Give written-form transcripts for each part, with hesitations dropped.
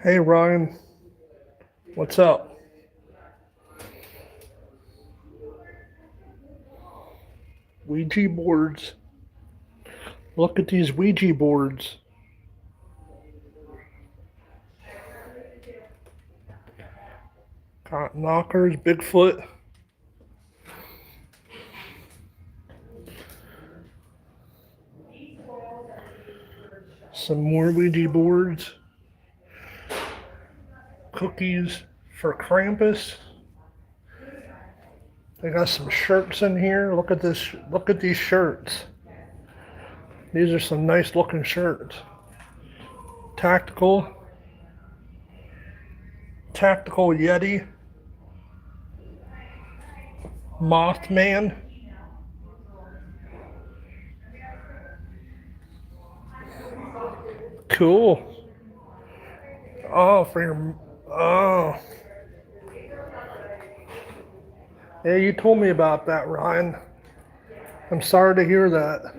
Hey Ryan, what's up? Ouija boards. Look at these Ouija boards. Got knockers, Bigfoot. Some more Ouija boards. Cookies for Krampus. They got some shirts in here. Look at this. Look at these shirts. These are some nice looking shirts. Tactical. Tactical Yeti. Mothman. Cool. Oh, for your. Oh. Yeah, you told me about that, Ryan. I'm sorry to hear that.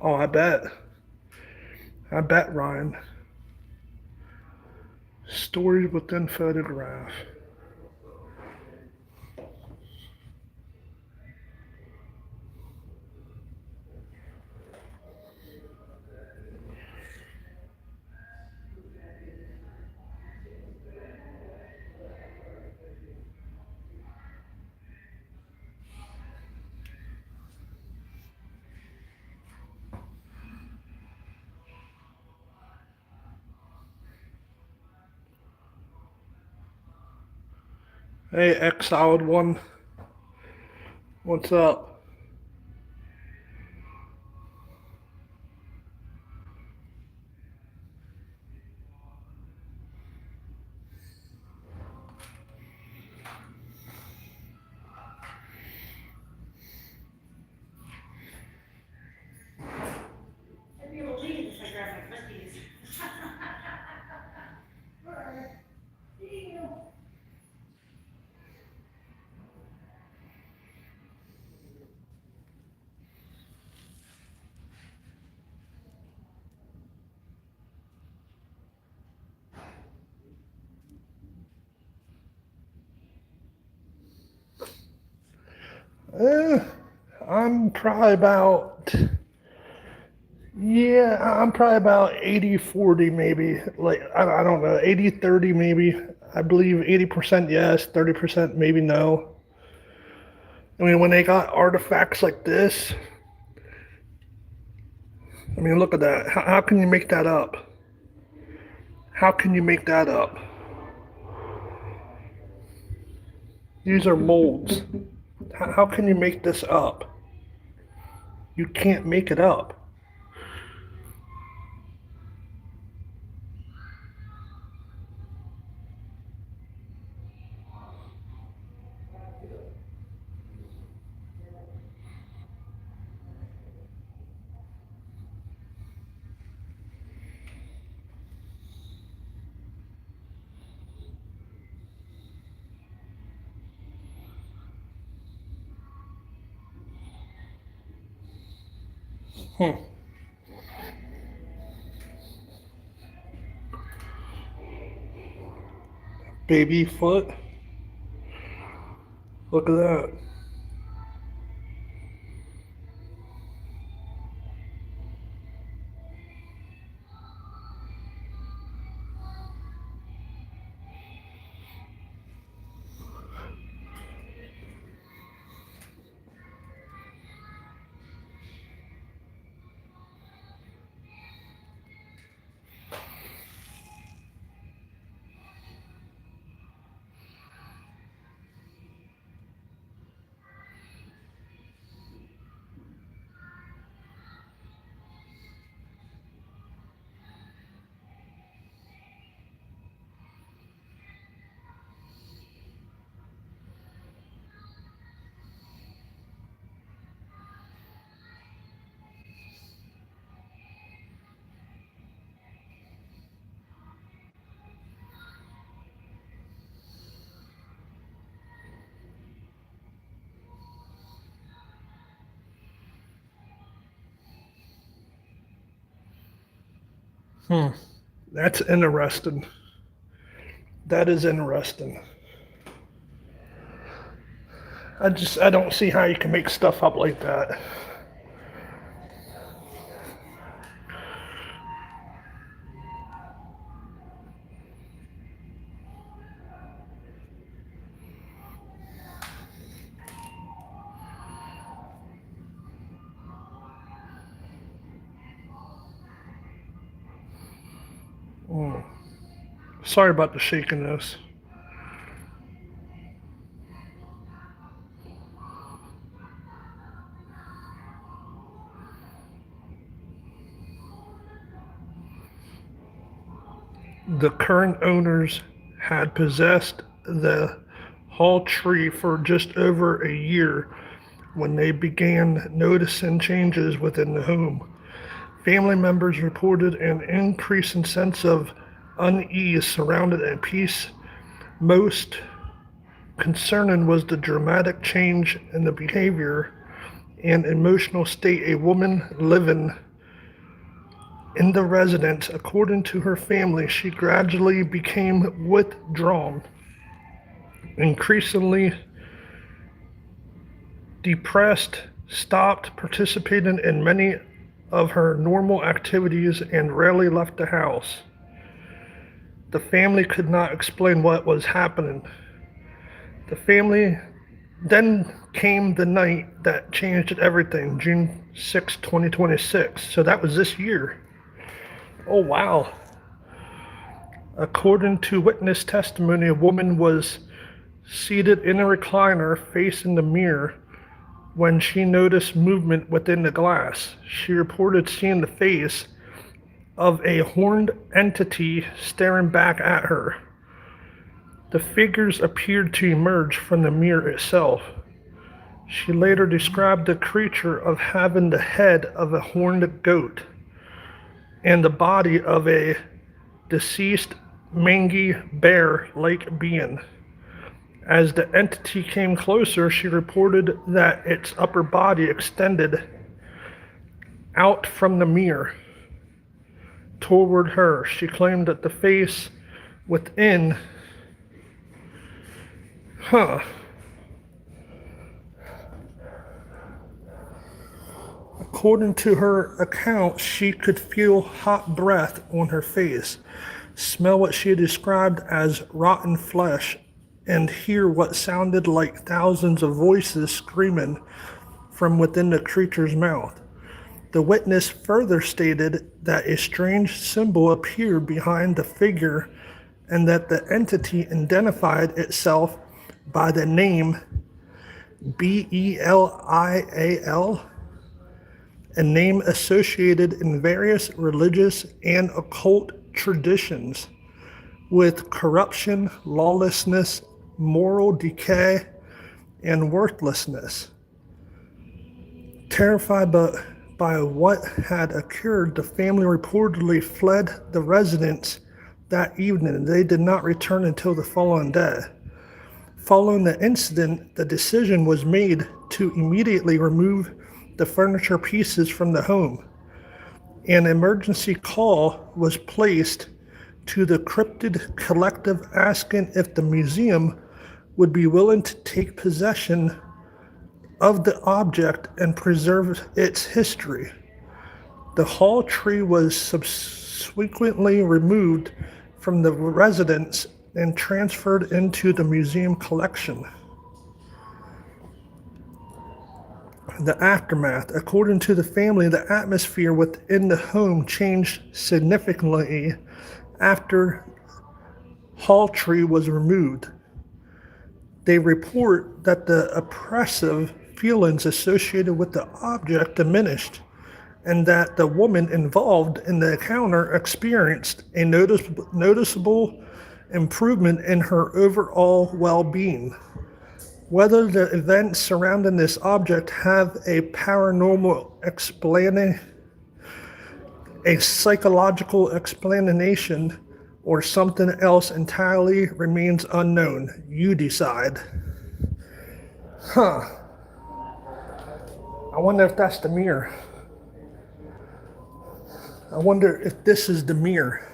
Oh, I bet. I bet, Ryan. Stories within photograph. Hey, exiled one. What's up? Eh, I'm probably about, yeah, I'm probably about 80-40 maybe. Like, I don't know, 80-30 maybe. I believe 80% yes, 30% maybe no. I mean, when they got artifacts like this, I mean, look at that. How can you make that up? How can you make that up? These are molds. How can you make this up? You can't make it up. Hmm. Baby foot. Look at that. That's interesting. That is interesting. I don't see how you can make stuff up like that. Sorry about the shakiness. The current owners had possessed the Hall tree for just over a year when they began noticing changes within the home. Family members reported an increasing sense of unease surrounded a peace. Most concerning was the dramatic change in the behavior and emotional state a woman living in the residence. According to her family, she gradually became withdrawn, increasingly depressed, stopped participating in many of her normal activities, and rarely left the house. The family could not explain what was happening. The family then came the night that changed everything, June 6, 2026. So that was this year. Oh, wow. According to witness testimony, a woman was seated in a recliner facing the mirror when she noticed movement within the glass. She reported seeing the face of a horned entity staring back at her. The figures appeared to emerge from the mirror itself. She later described the creature of having the head of a horned goat and the body of a deceased mangy bear-like being. As the entity came closer, she reported that its upper body extended out from the mirror toward her. She claimed that the face within, according to her account, she could feel hot breath on her face, smell what she described as rotten flesh, and hear what sounded like thousands of voices screaming from within the creature's mouth. The witness further stated that a strange symbol appeared behind the figure and that the entity identified itself by the name Belial, a name associated in various religious and occult traditions with corruption, lawlessness, moral decay, and worthlessness. Terrified by what had occurred, the family reportedly fled the residence that evening. They did not return until the following day. Following the incident, the decision was made to immediately remove the furniture pieces from the home. An emergency call was placed to the Cryptid Collective asking if the museum would be willing to take possession of the object and preserve its history. The Hall tree was subsequently removed from the residence and transferred into the museum collection. The aftermath. According to the family, the atmosphere within the home changed significantly after Hall tree was removed. They report that the oppressive feelings associated with the object diminished and that the woman involved in the encounter experienced a noticeable improvement in her overall well-being. Whether the events surrounding this object have a paranormal explanation, a psychological explanation, or something else entirely remains unknown. You decide. I wonder if that's the mirror. I wonder if this is the mirror.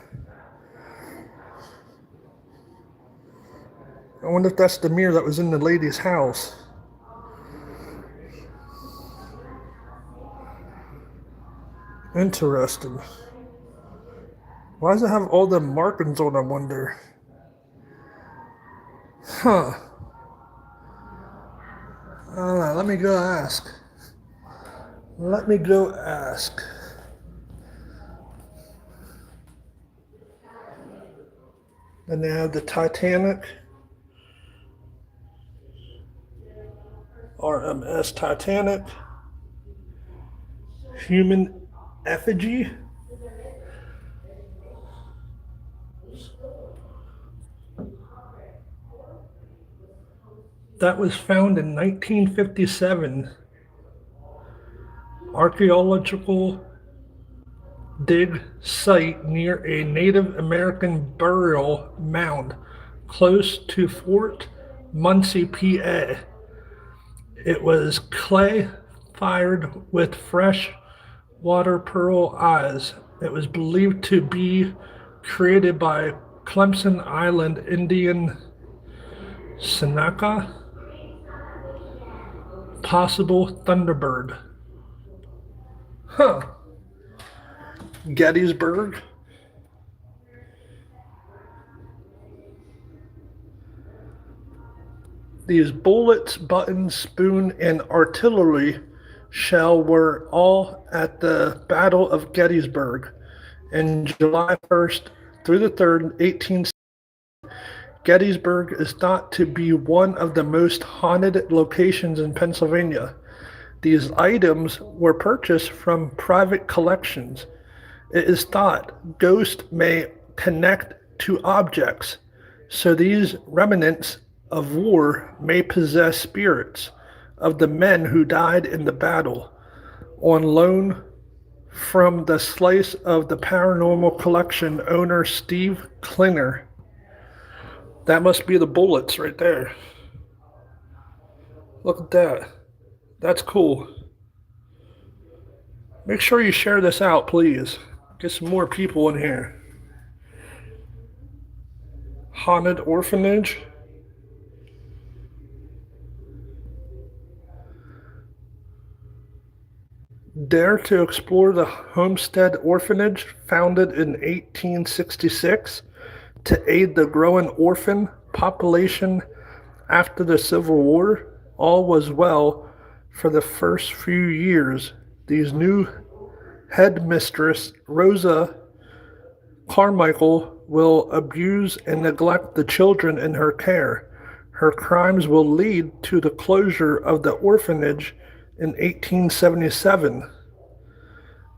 I wonder if that's the mirror that was in the lady's house. Interesting. Why does it have all the markings on, I wonder? Huh. I don't know. Let me go ask. Let me go ask. And they have the Titanic. RMS Titanic. Human effigy. That was found in 1957. Archaeological dig site near a Native American burial mound close to Fort Muncie, PA. It was clay fired with fresh water pearl eyes. It was believed to be created by Clemson Island Indian Seneca, possible Thunderbird. Huh. Gettysburg. These bullets, buttons, spoon, and artillery shell were all at the Battle of Gettysburg in July 1st through the 3rd, 1860. Gettysburg is thought to be one of the most haunted locations in Pennsylvania. These items were purchased from private collections. It is thought ghosts may connect to objects, so these remnants of war may possess spirits of the men who died in the battle. On loan from the Slice of the Paranormal Collection owner Steve Klinner. That must be the bullets right there. Look at that. That's cool. Make sure you share this out, please. Get some more people in here. Haunted orphanage. Dare to explore the Homestead Orphanage, founded in 1866 to aid the growing orphan population after the Civil War. All was well for the first few years. These new headmistress, Rosa Carmichael, will abuse and neglect the children in her care. Her crimes will lead to the closure of the orphanage in 1877.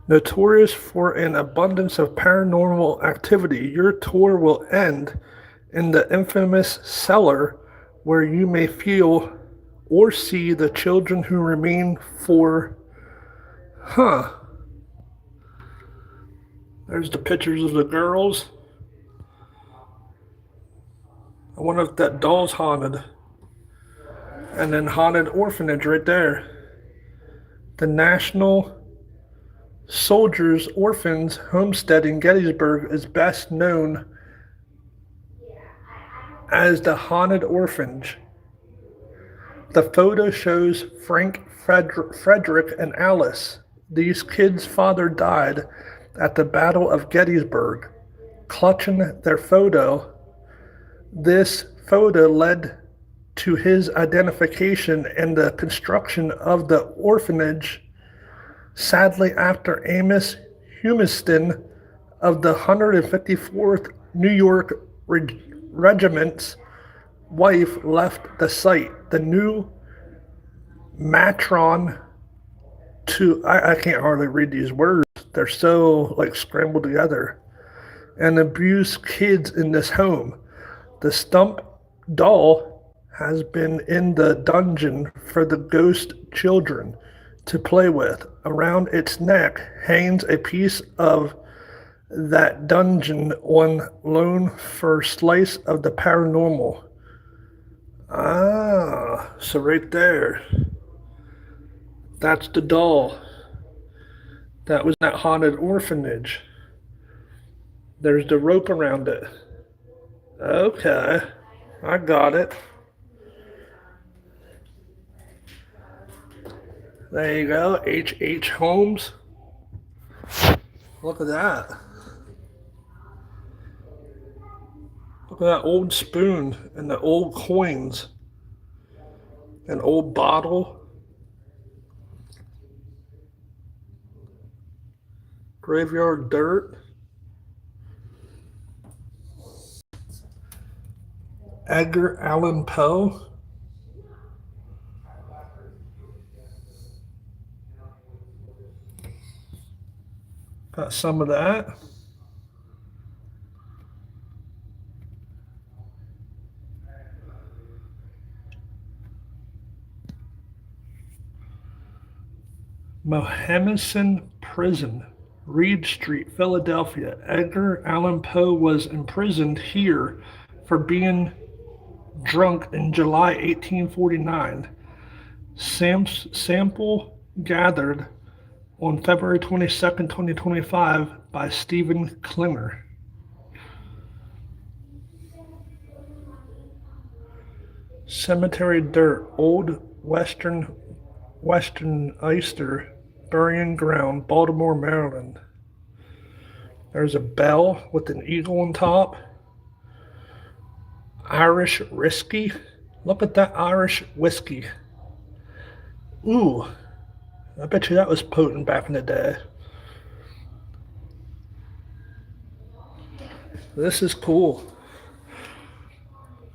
Notorious for an abundance of paranormal activity, your tour will end in the infamous cellar where you may feel or see the children who remain for... There's the pictures of the girls. I wonder if that doll's haunted. And then haunted orphanage right there. The National Soldiers Orphans Homestead in Gettysburg is best known as the Haunted Orphanage. The photo shows Frank, Frederick, and Alice. These kids' father died at the Battle of Gettysburg. Clutching their photo, this photo led to his identification and the construction of the orphanage. Sadly, after Amos Humiston of the 154th New York Regiment's wife left the site, the new matron to, I can't hardly read these words, they're so like scrambled together, and abused kids in this home. The stump doll has been in the dungeon for the ghost children to play with. Around its neck hangs a piece of that dungeon on loan for Slice of the Paranormal. So right there, that's the doll that was that haunted orphanage. There's the rope around it. Okay, I got it. There you go, H.H. Holmes. Look at that. Look at that old spoon and the old coins. An old bottle. Graveyard dirt. Edgar Allan Poe. Got some of that. Mohammedan Prison, Reed Street, Philadelphia. Edgar Allan Poe was imprisoned here for being drunk in July 1849. Sample gathered on February 22nd, 2025 by Stephen Klinger. Cemetery dirt, old Western Easter burying ground, Baltimore, Maryland. There's a bell with an eagle on top. Irish whiskey. Look at that Irish whiskey. Ooh, I bet you that was potent back in the day. This is cool.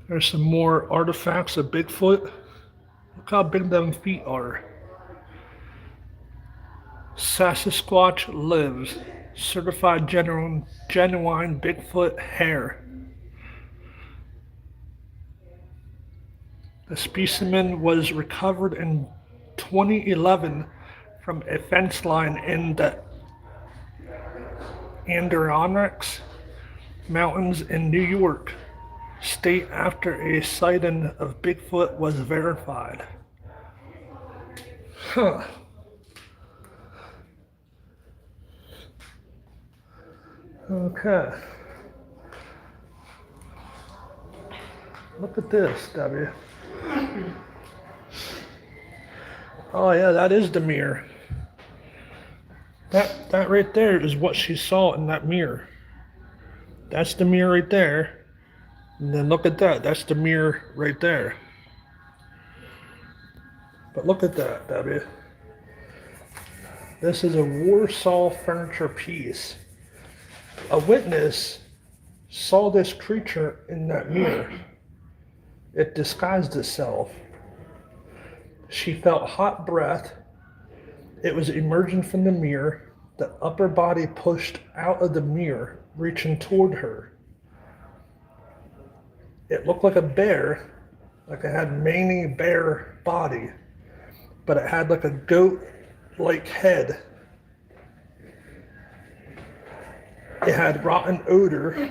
There's some more artifacts of Bigfoot. Look how big them feet are. Sasquatch lives. Certified genuine Bigfoot hair. The specimen was recovered in 2011 from a fence line in the Adirondacks Mountains in New York State after a sighting of Bigfoot was verified. Huh. Okay. Look at this, Debbie. Oh yeah, that is the mirror. That right there is what she saw in that mirror. That's the mirror right there. And then look at that. That's the mirror right there. But look at that, Debbie. This is a Warsaw furniture piece. A witness saw this creature in that mirror. It disguised itself. She felt hot breath. It was emerging from the mirror. The upper body pushed out of the mirror, reaching toward her. It looked like a bear, like it had mangy bear body, but it had like a goat-like head. It had rotten odor,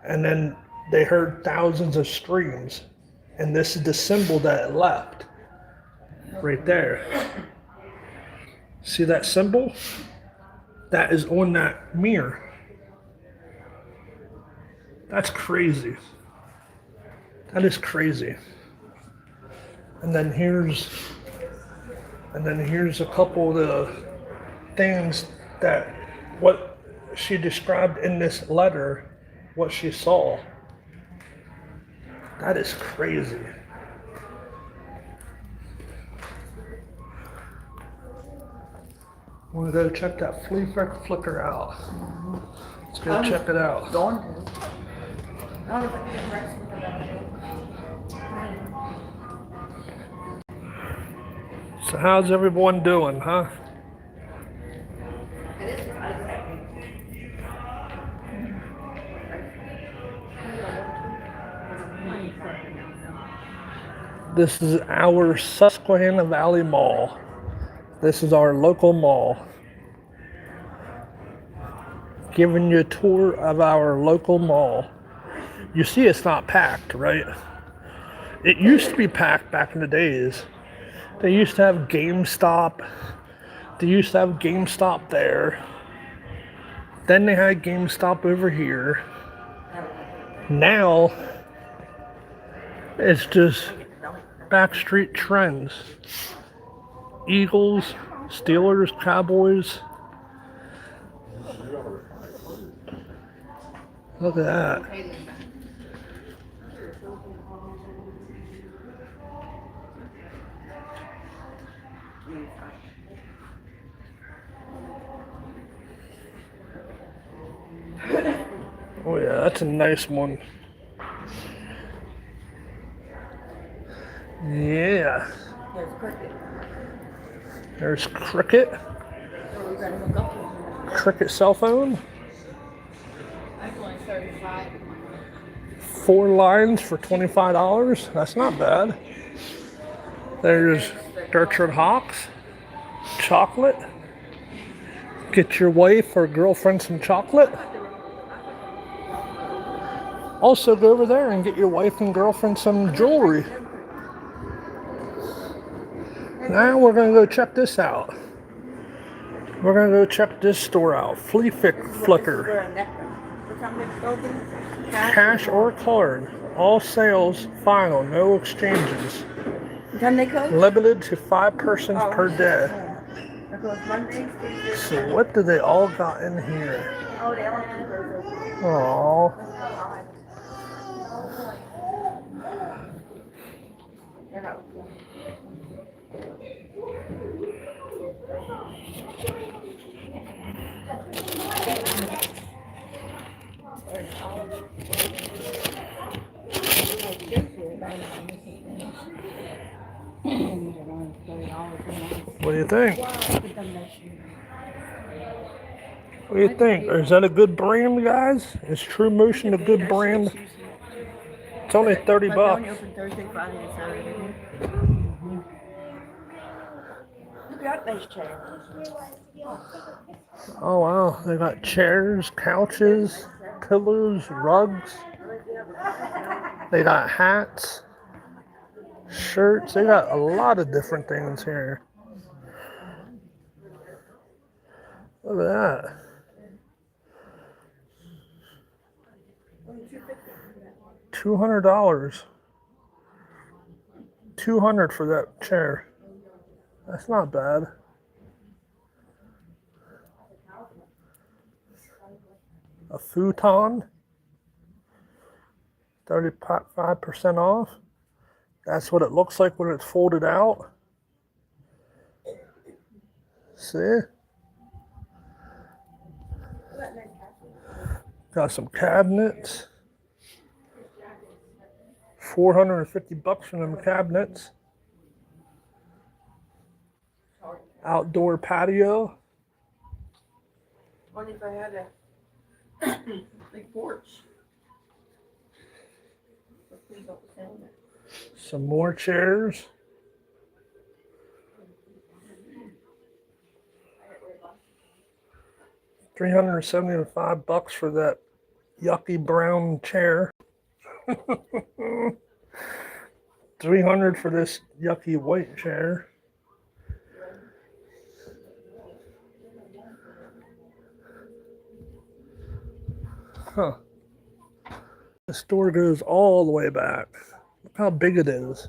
and then they heard thousands of screams. And this is the symbol that it left. Right there. See that symbol? That is on that mirror. That's crazy. That is crazy. And then here's a couple of the things that what she described in this letter, what she saw. That is crazy. I want to go check that flea flicker out. Let's go check it out. So how's everyone doing, huh? This is our Susquehanna Valley Mall. This is our local mall. Giving you a tour of our local mall. You see it's not packed, right? It used to be packed back in the days. They used to have GameStop. They used to have GameStop there. Then they had GameStop over here. Now it's just backstreet trends. Eagles, Steelers, Cowboys. Look at that. Oh yeah, that's a nice one. Yeah. There's Cricket. Cricket cell phone. 4 lines for $25. That's not bad. There's Gertrude Hawks. Chocolate. Get your wife or girlfriend some chocolate. Also go over there and get your wife and girlfriend some jewelry. Now we're going to go check this out. We're going to go check this store out. Flea Flicker. Cash or card. All sales final. No exchanges. Limited to 5 persons per day. So what do they all got in here? Aww. What do you think? What do you think? Is that a good brand, guys? Is True Motion a good brand? It's only $30. Oh wow, they got chairs, couches, pillows, rugs. They got hats, shirts. They got a lot of different things here. Look at that. $200. $200 for that chair. That's not bad. A futon. 35% off. That's what it looks like when it's folded out. See? Got some cabinets. $450 for them cabinets. Outdoor patio. Only if I had a big porch. Some more chairs. $375 for that yucky brown chair. $300 for this yucky white chair. Huh. The store goes all the way back. Look how big it is.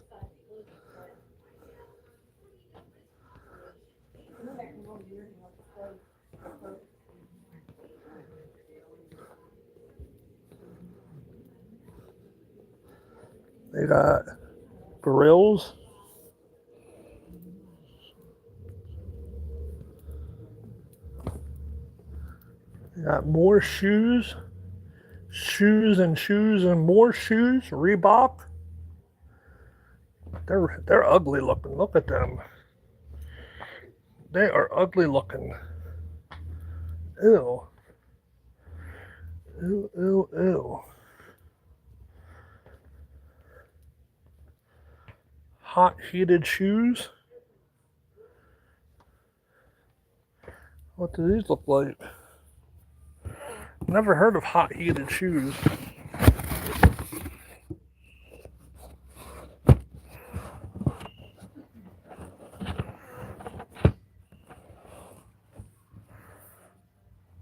They got grills. They got more shoes. Shoes and more shoes. Reebok. They're ugly looking. Look at them. They are ugly looking. Ew. Ew, ew, ew. Hot heated shoes. What do these look like? Never heard of hot heated shoes.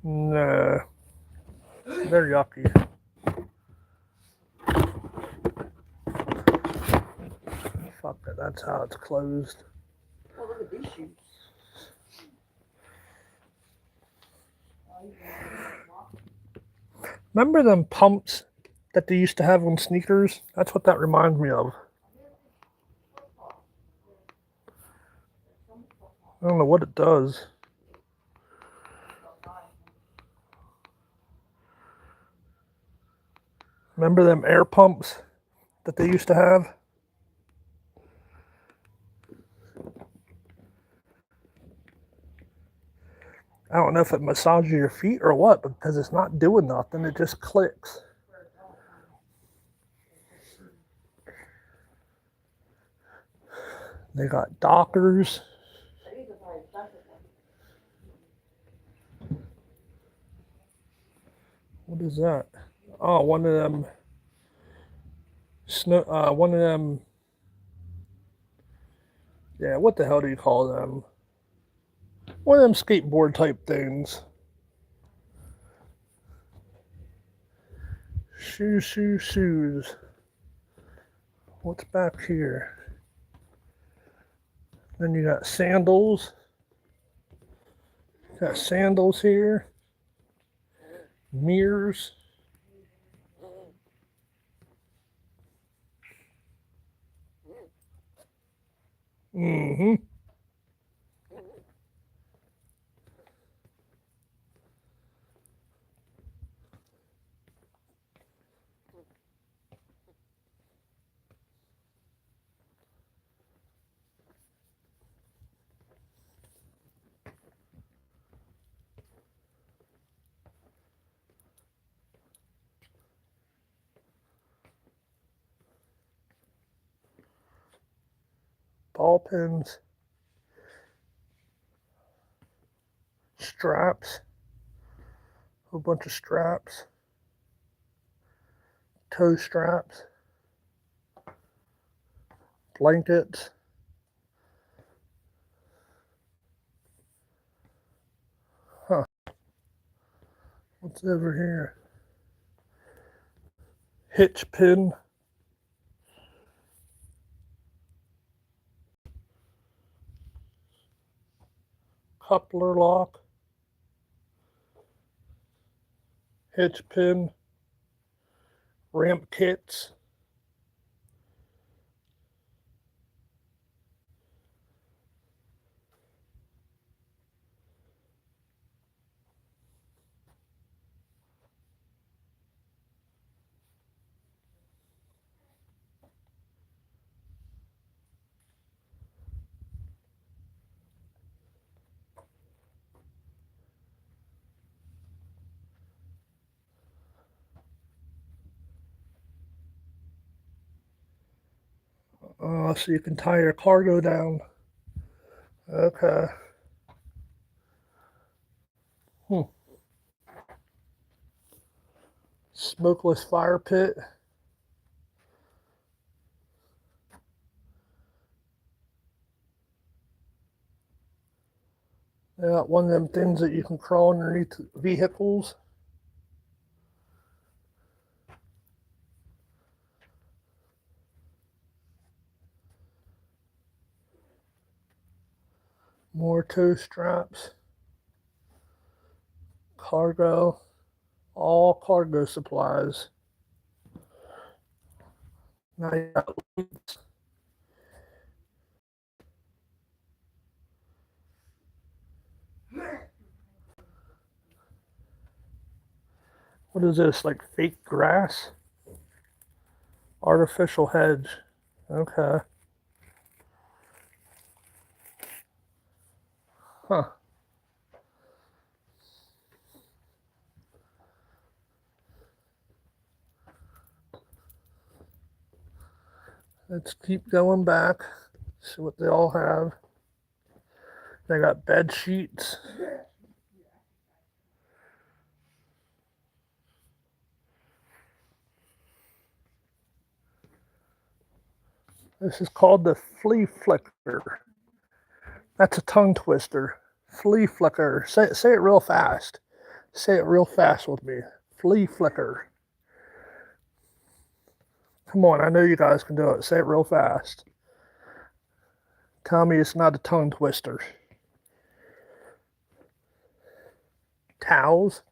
Nah. yucky. Fuck it, that's how it's closed. Oh, look at these shoes. Remember them pumps that they used to have on sneakers? That's what that reminds me of. I don't know what it does. Remember them air pumps that they used to have? I don't know if it massages your feet or what, because it's not doing nothing. It just clicks. They got Dockers. What is that? Oh, one of them snow. One of them. Yeah, what the hell do you call them? One of them skateboard type things. Shoes. What's back here? Then you got sandals. Got sandals here. Mirrors. Mm-hmm. Ball pins. Straps. A whole bunch of straps. Toe straps. Blankets. Huh. What's over here? Hitch pin. Coupler lock. Hitch pin. Ramp kits. So you can tie your cargo down. Okay. Smokeless fire pit. They got one of them things that you can crawl underneath vehicles. More toe straps. Cargo. All cargo supplies. Now you got weights. What is this, like fake grass? Artificial hedge. Okay. Huh. Let's keep going back. See what they all have. They got bed sheets. This is called the Flea flicker. That's a tongue twister. Flea flicker. Say it real fast. Say it real fast with me. Flea flicker. Come on, I know you guys can do it. Say it real fast. Tell me it's not a tongue twister. Towels.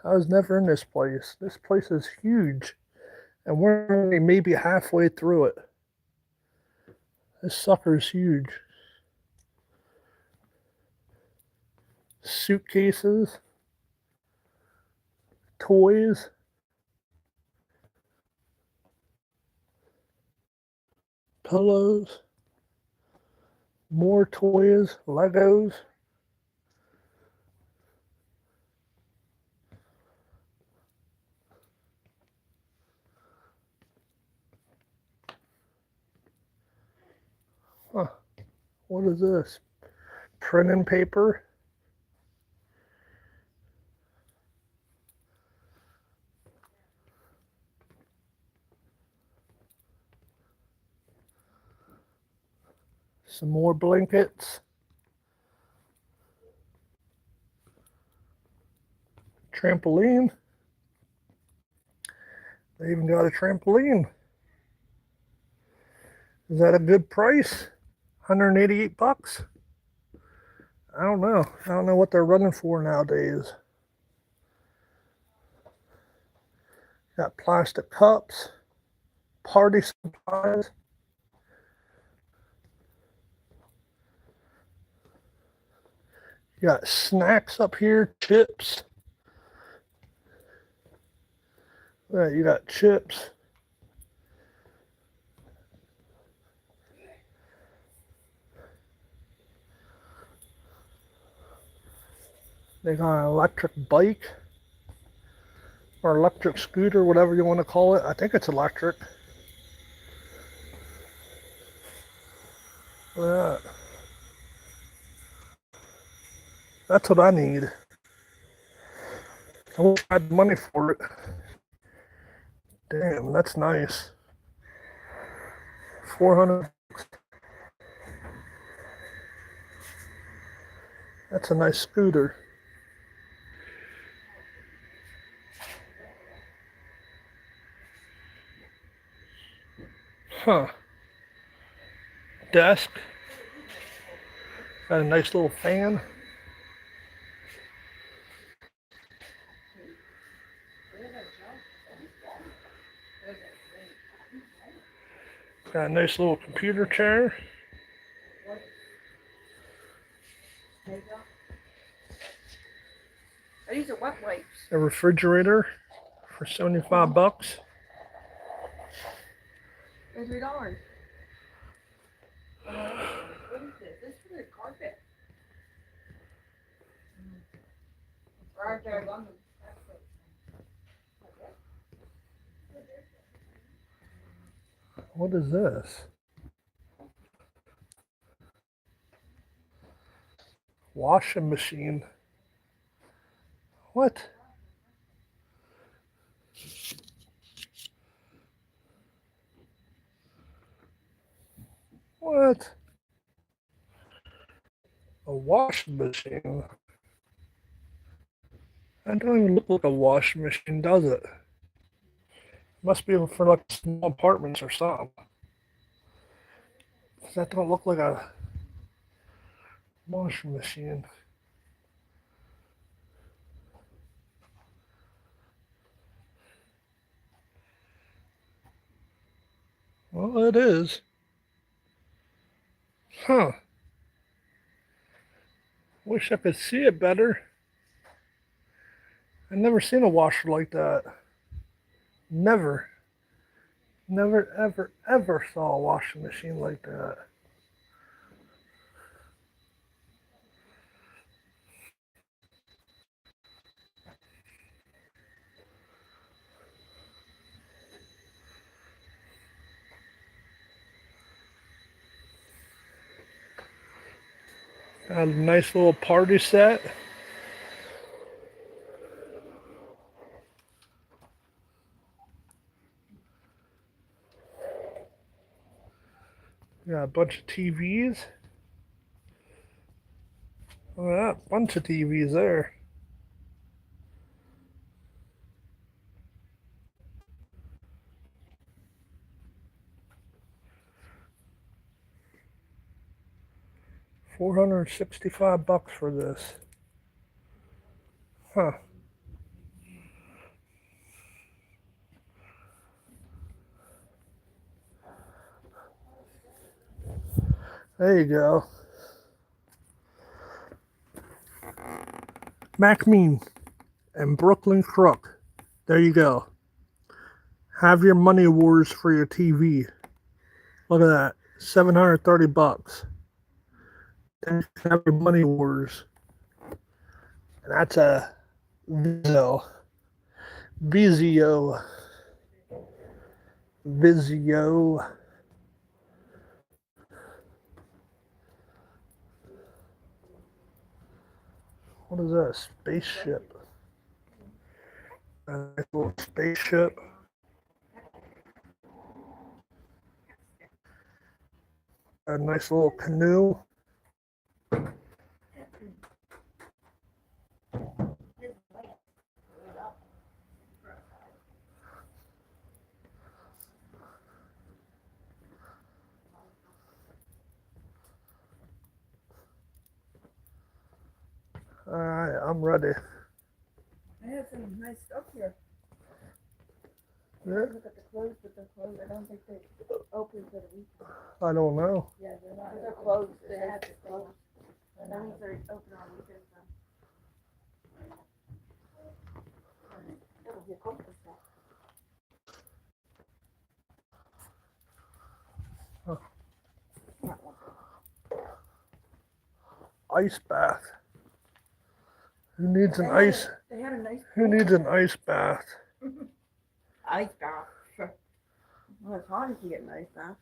I was never in this place. This place is huge. And we're only maybe halfway through it. This sucker's huge. Suitcases. Toys. Pillows. More toys. Legos. Huh. What is this? Printing paper. Some more blankets. Trampoline. They even got a trampoline. Is that a good price? 188 bucks? I don't know. I don't know what they're running for nowadays. Got plastic cups, party supplies. You got snacks up here, chips. You got chips. They got an electric bike or electric scooter, whatever you want to call it. I think it's electric. Look at that. That's what I need. I wish I had money for it. Damn, that's nice. 400. That's a nice scooter. Huh. Desk. Got a nice little fan. Got a nice little computer chair. These are wet wipes. A refrigerator for 75 bucks. For $3. What is this? This is for the carpet. Right there, London. What is this? Washing machine. What? What? A washing machine? That don't even look like a washing machine, does it? Must be for like small apartments or something. That don't look like a washing machine. Well, it is. Huh. Wish I could see it better. I've never seen a washer like that. Never. Never, ever, ever saw a washing machine like that. Got a nice little party set. Got a bunch of TVs. Look at that, bunch of TVs there. $465 for this. Huh. There you go. MacMean and Brooklyn Crook. There you go. Have your money wars for your TV. Look at that. $730. Then you can have your money wars. And that's a Vizio. Vizio. Vizio. What is that? A spaceship. A nice little spaceship. A nice little canoe. Alright, I'm ready. I have some nice stuff here. Yeah, Look at the clothes, but they're closed. I don't think they open for the weekend. I don't know. Yeah, they're not. They're closed. They have to close. That means they're open on weekends now. That'll be a comfort stuff. Ice bath. Who needs an ice? They had a nice Who needs an ice bath? ice bath. Sure. Well, it's hot if you get an ice bath.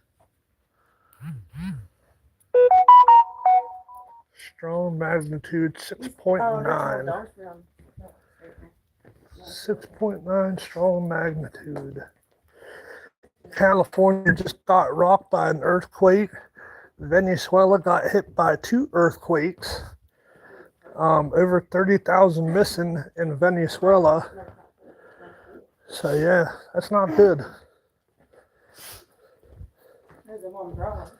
Strong magnitude 6.9. 6.9 strong magnitude. California just got rocked by an earthquake. Venezuela got hit by 2 earthquakes. Over 30,000 missing in Venezuela. So yeah, that's not good. There's a umbrella.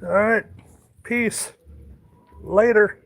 All right. Peace. Later.